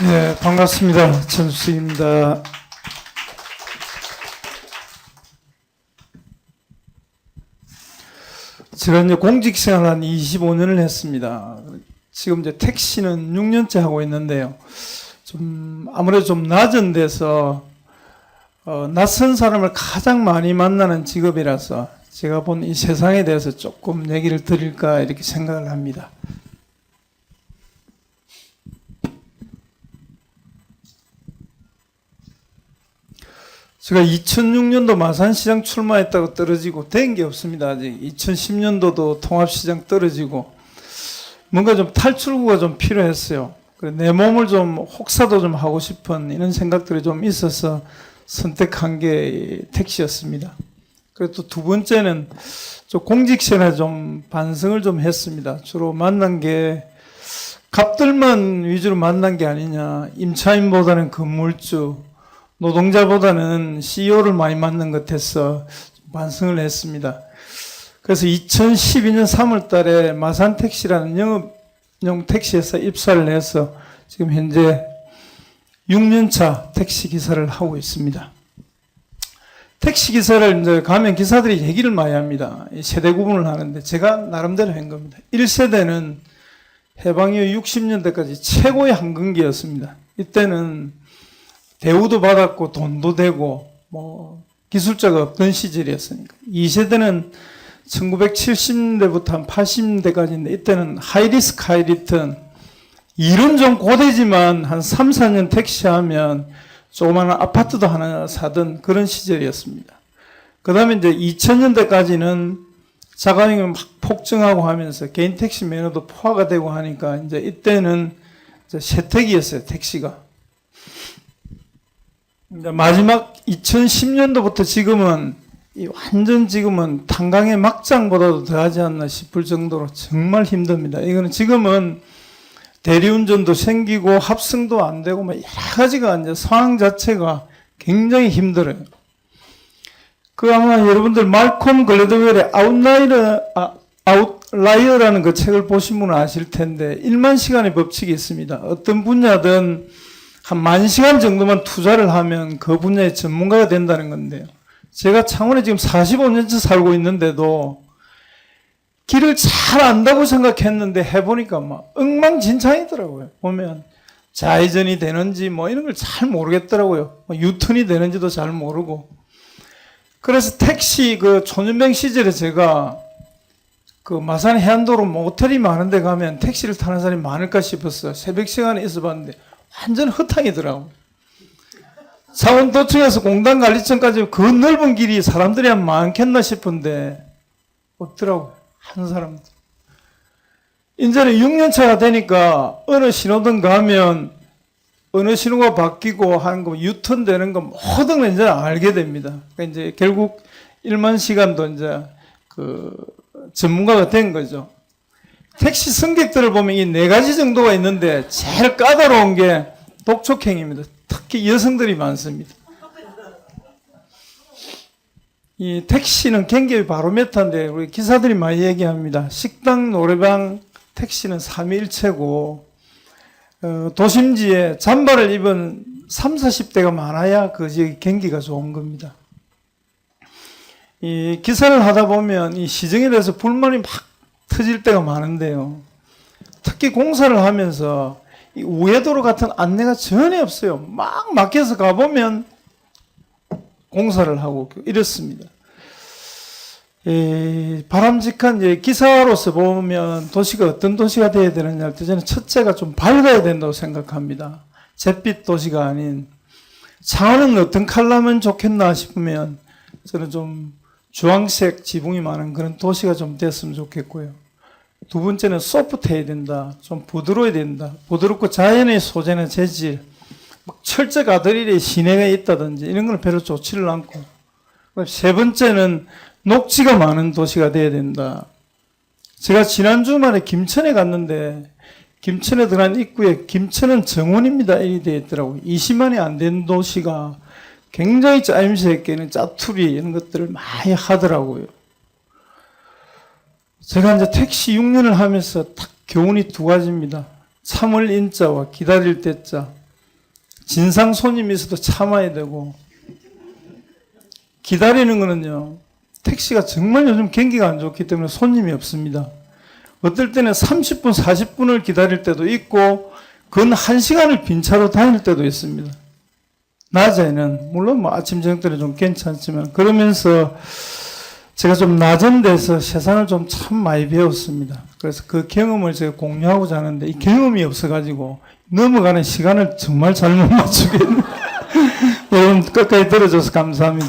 네, 반갑습니다. 전수입니다. 제가 이제 공직생활 한 25년을 했습니다. 지금 이제 택시는 6년째 하고 있는데요. 아무래도 좀 낮은 데서 낯선 사람을 가장 많이 만나는 직업이라서 제가 본 이 세상에 대해서 조금 얘기를 드릴까 이렇게 생각을 합니다. 제가 2006년도 마산시장 출마했다고 떨어지고 된 게 없습니다. 아직 2010년도도 통합시장 떨어지고 뭔가 좀 탈출구가 좀 필요했어요. 내 몸을 좀 혹사도 좀 하고 싶은 이런 생각들이 좀 있어서 선택한 게 택시였습니다. 그리고 또 두 번째는 좀 공직생활에 좀 반성을 좀 했습니다. 주로 만난 게 갑들만 위주로 만난 게 아니냐. 임차인보다는 건물주, 노동자보다는 CEO를 많이 만난 것 같아서 반성을 했습니다. 그래서 2012년 3월 달에 마산택시라는 영업용 택시회사 입사를 해서 지금 현재 6년차 택시기사를 하고 있습니다. 택시기사를 이제 가면 기사들이 얘기를 많이 합니다. 세대 구분을 하는데 제가 나름대로 한 겁니다. 1세대는 해방 이후 60년대까지 최고의 황금기였습니다. 이때는 대우도 받았고 돈도 되고 기술자가 없던 시절이었으니까. 2세대는 1970년대부터 한 80년대까지인데 이때는 하이리스크 하이리턴, 일은 좀 고되지만 한 3, 4년 택시하면 조그마한 아파트도 하나 사던 그런 시절이었습니다. 그 다음에 이제 2000년대까지는 자가용이 막 폭증하고 하면서 개인 택시 매너도 포화가 되고 하니까 이제 이때는 이제 세택이었어요, 택시가. 마지막 2010년도부터 지금은 완전 지금은 탄광의 막장보다도 더하지 않나 싶을 정도로 정말 힘듭니다. 이거는 지금은 대리운전도 생기고 합승도 안 되고 여러 가지가 이제 상황 자체가 굉장히 힘들어요. 아마 여러분들 말콤 글래드웰의 아웃라이어라는 그 책을 보신 분은 아실 텐데 1만 시간의 법칙이 있습니다. 어떤 분야든 한 10,000시간 정도만 투자를 하면 그 분야의 전문가가 된다는 건데요. 제가 창원에 지금 45년째 살고 있는데도 길을 잘 안다고 생각했는데 해보니까 막 엉망진창이더라고요. 보면 좌회전이 되는지 이런 걸 잘 모르겠더라고요. 유턴이 되는지도 잘 모르고. 그래서 택시 초년병 시절에 제가 마산 해안도로 모텔이 많은 데 가면 택시를 타는 사람이 많을까 싶었어요. 새벽 시간에 있어 봤는데 완전 흙탕이더라고요. 창원도청에서 공단관리청까지 그 넓은 길이 사람들이 한 많겠나 싶은데 없더라고요. 한 사람도. 이제는 6년차가 되니까 어느 신호등 가면 어느 신호가 바뀌고 하는 거 유턴 되는 거 모든 걸 이제 알게 됩니다. 그러니까 이제 결국 1만 시간도 이제 전문가가 된 거죠. 택시 승객들을 보면 이 4가지 정도가 있는데 제일 까다로운 게 독촉행입니다. 특히 여성들이 많습니다. 이 택시는 경계의 바로메타인데 우리 기사들이 많이 얘기합니다. 식당, 노래방, 택시는 3위일체고 도심지에 잠바를 입은 30, 40대가 많아야 그 지역의 경기가 좋은 겁니다. 이 기사를 하다 보면 이 시정에 대해서 불만이 막 터질 때가 많은데요. 특히 공사를 하면서 이 우회도로 같은 안내가 전혀 없어요. 막 막혀서 가보면 공사를 하고 이렇습니다. 바람직한 기사로서 보면 도시가 어떤 도시가 되어야 되느냐 할 때 저는 첫째가 좀 밝아야 된다고 생각합니다. 잿빛 도시가 아닌 창원은 어떤 컬러면 좋겠나 싶으면 저는 좀 주황색 지붕이 많은 그런 도시가 좀 됐으면 좋겠고요. 두 번째는 소프트해야 된다. 좀 부드러워야 된다. 부드럽고 자연의 소재나 재질, 철제 가드릴에 시내가 있다든지 이런 건 별로 좋지를 않고. 세 번째는 녹지가 많은 도시가 돼야 된다. 제가 지난 주말에 김천에 갔는데 김천에 들어간 입구에 김천은 정원입니다. 이렇게 되어 있더라고요. 20만이 안 된 도시가 굉장히 짜임새있게 짜투리 이런 것들을 많이 하더라고요. 제가 이제 택시 6년을 하면서 딱 교훈이 2가지입니다. 참을 인자와 기다릴 때자. 진상 손님이 있어도 참아야 되고, 기다리는 거는요, 택시가 정말 요즘 경기가 안 좋기 때문에 손님이 없습니다. 어떨 때는 30분, 40분을 기다릴 때도 있고, 근 1시간을 빈 차로 다닐 때도 있습니다. 낮에는, 물론 뭐 아침, 저녁 때는 좀 괜찮지만, 그러면서 제가 좀 낮은 데서 세상을 좀 참 많이 배웠습니다. 그래서 그 경험을 제가 공유하고자 하는데, 이 경험이 없어가지고, 넘어가는 시간을 정말 잘못 맞추겠네요. 여러분 끝까지 들어줘서 감사합니다.